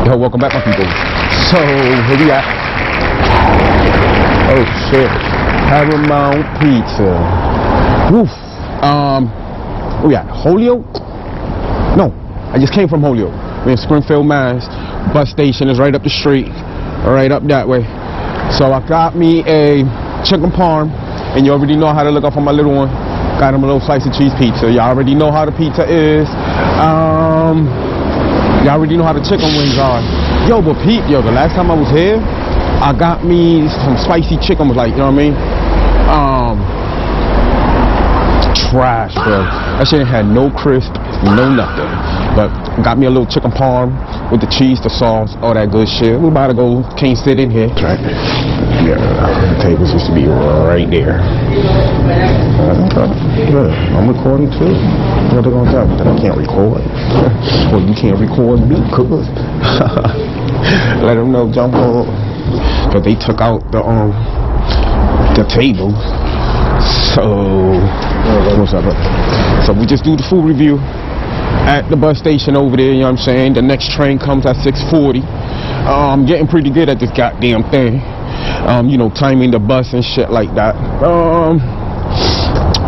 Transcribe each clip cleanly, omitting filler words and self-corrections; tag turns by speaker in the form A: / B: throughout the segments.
A: Yo, welcome back, my people. So, here we at. Oh, shit. Paramount Pizza. Woof. Where we at? Holyoke? No, I just came from Holyoke. We're in Springfield, Mass. Bus station is right up the street. Right up that way. So, I got me a chicken parm. And you already know how to look up for my little one. Got him a little slice of cheese pizza. Y'all already know how the pizza is. Y'all already know how the chicken wings are. Yo, but Pete, yo, the last time I was here, I got me some spicy chicken. Was like, you know what I mean? Trash, bro. That shit ain't had no crisp, no nothing. But got me a little chicken parm with the cheese, the sauce, all that good shit. We about to go. Can't sit in here. Right. Yeah, the tables used to be right there. Good. I'm recording too. What they gonna tell me that I can't record? Well, you can't record me, cuz. Let them know, jump on. Cause they took out the table. So what's up? So we just do the food review at the bus station over there. You know what I'm saying? The next train comes at 6:40. I'm getting pretty good at this goddamn thing. You know, timing the bus and shit like that.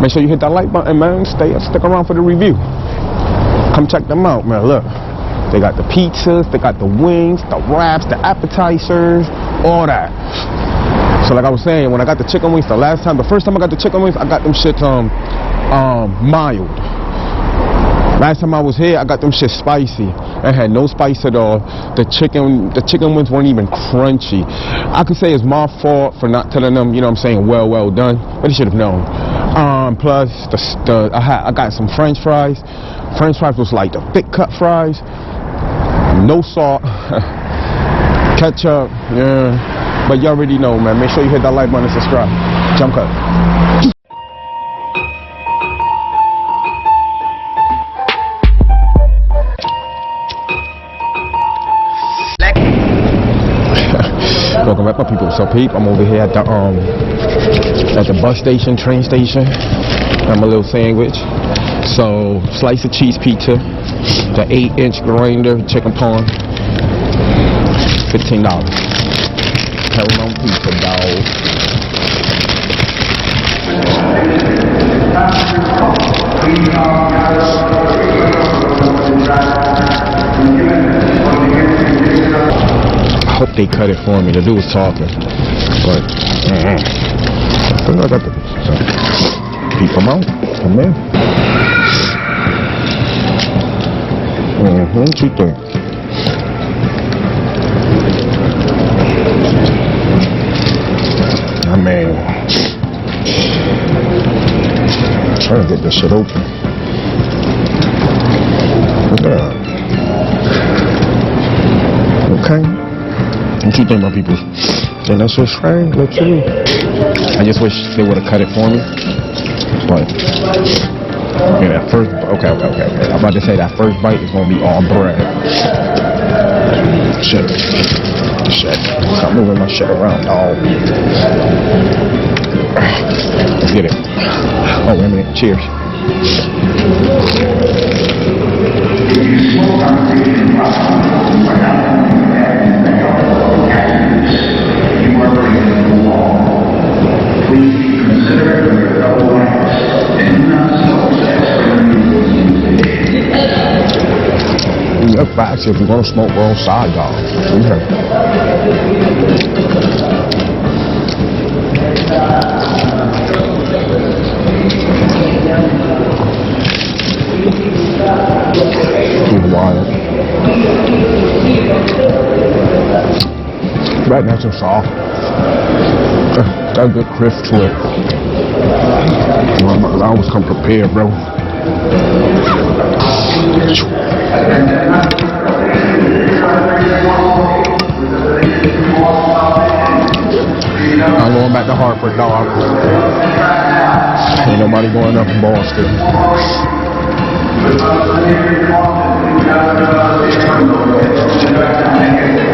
A: Make sure you hit that like button, man. Stick around for the review. Come check them out, man. Look, they got the pizzas, they got the wings, the wraps, the appetizers, all that. So like I was saying, when I got the chicken wings the first time I got the chicken wings, I got them shit mild. Last time I was here, I got them shit spicy. I had no spice at all. The chicken wings weren't even crunchy. I could say it's my fault for not telling them, you know what I'm saying, well done. But they should have known. Plus, I got some French fries. French fries was like the thick cut fries. No salt. Ketchup. Yeah. But you already know, man. Make sure you hit that like button and subscribe. Jump cut. Welcome back, my people. So, peep, I'm over here at the bus station, train station. I'm a little sandwich. So, slice of cheese pizza, the 8-inch grinder chicken parm, $15. Paramount Pizza, dog. I hope they cut it for me. The dude was talking, but I think I got the people out. Come in. What you think? I mean, I'm trying to get this shit open. Yeah. Okay. What you think, my people? Think that shit's strange? Let's see. I just wish they would have cut it for me. But yeah, first. Okay. I'm about to say that first bite is gonna be all bread. Shit. Stop moving my shit around, dog. Let's get it. Oh, wait a minute. Cheers. Actually, if you're gonna smoke, we're outside, dog. Okay. Wild. Right now, it's soft. Got a good crisp to it. I always come prepared, bro. I'm going back to Hartford, dog. Ain't nobody going up in Boston.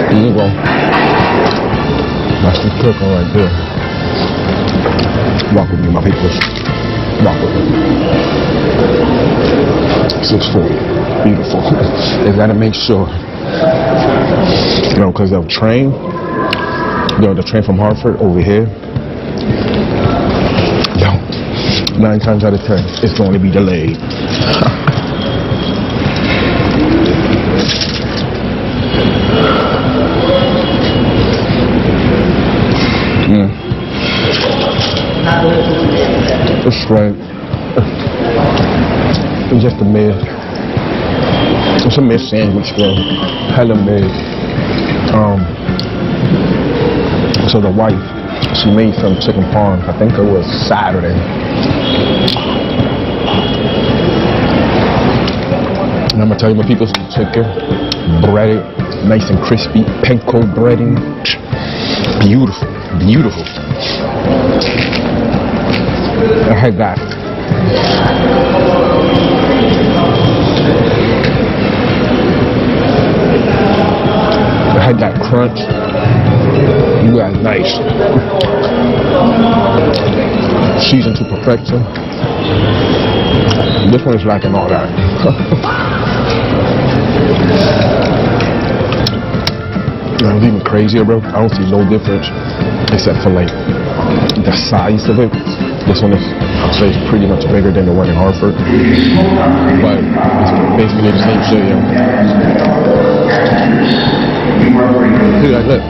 A: There you go. That's the cooker right there. Walk with me, my people. Walk with me. 640. Beautiful. They gotta make sure You know, because the train from Hartford over here, yo, 9 times out of 10, it's going to be delayed. It's right. It's just a mid. It's a mid sandwich, bro. Hella mid. So the wife, she made some chicken parm. I think it was Saturday. And I'm gonna tell you, my people's chicken, breaded, nice and crispy, panko breading, beautiful, beautiful. I had that. I had that crunch. You got nice. Seasoned to perfection. This one is lacking all that. It's even crazier, bro. I don't see no difference except for like the size of it. This one is, I'll say, it's pretty much bigger than the one in Hartford, but it's basically the same shit, yo. See, like, look.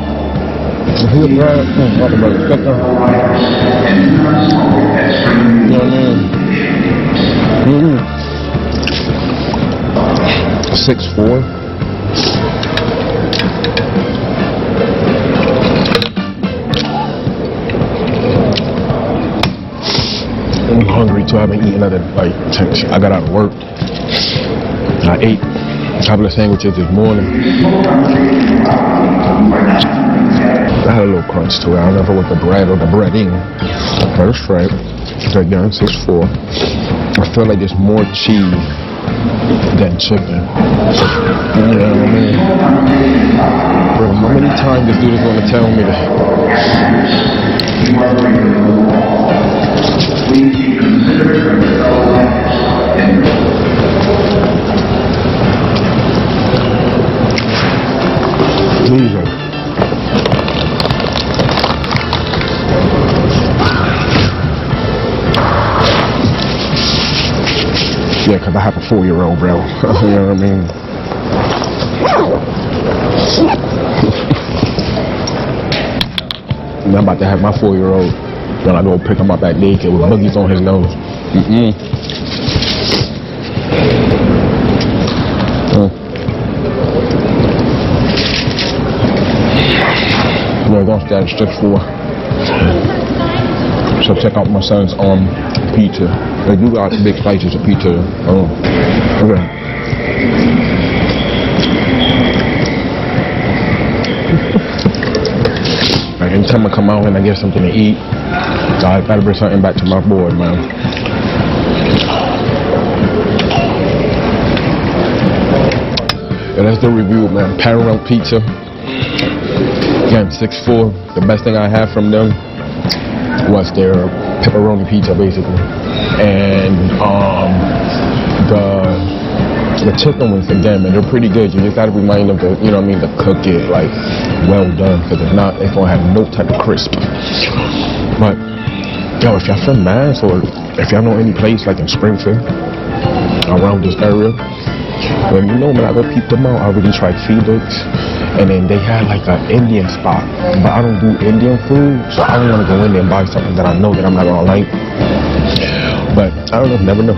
A: Here's bread. Not the bread, stuff there. You know what I mean? 6'4". I'm hungry too. I've been eating other, like, I got out of work. I ate a couple of sandwiches this morning. I had a little crunch to it. I don't know if it was the bread or the breading. But it's right. Again, 6'4". I feel like there's more cheese than chicken. You know what I mean? Bro, how many times this dude is going to tell me that? Yeah, because I have a 4-year-old, bro. You know what I mean? And I'm about to have my 4-year-old when I go pick him up at daycare with boogies on his nose. Yeah, that's that. It's just for. So check out my son's pizza. They do got big slices of pizza. Okay. Like, anytime I come out and I get something to eat, so I gotta bring something back to my board, man. Yeah, that's the review, man. Paramount Pizza. Again, 6'4". The best thing I had from them was their pepperoni pizza, basically, and the chicken wings, again, man, they're pretty good. You just gotta remind them to, you know what I mean, to cook it like well done, because if not, it's gonna have no type of crisp. But yo, if y'all from Mass, or if y'all know any place like in Springfield around this area, let me know, man. I go peep them out. I already tried Felix, and then they had like an Indian spot, but I don't do Indian food, so I don't want to go in there and buy something that I know that I'm not gonna like. But I don't know, never know.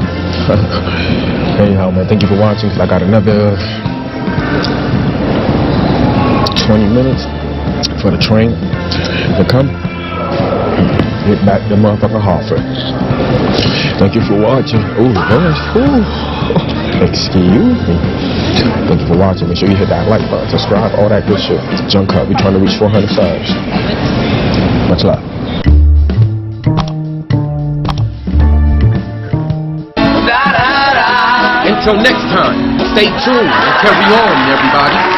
A: Anyhow, man, thank you for watching. I got another 20 minutes for the train to come. Get back to motherfucking Hartford. Thank you for watching. Oh, gosh. Excuse me. Thank you for watching. Make sure you hit that like button, subscribe, all that good shit. Junk Cut. We're trying to reach 400 subs. Much love. Until next time, stay tuned and carry on, everybody.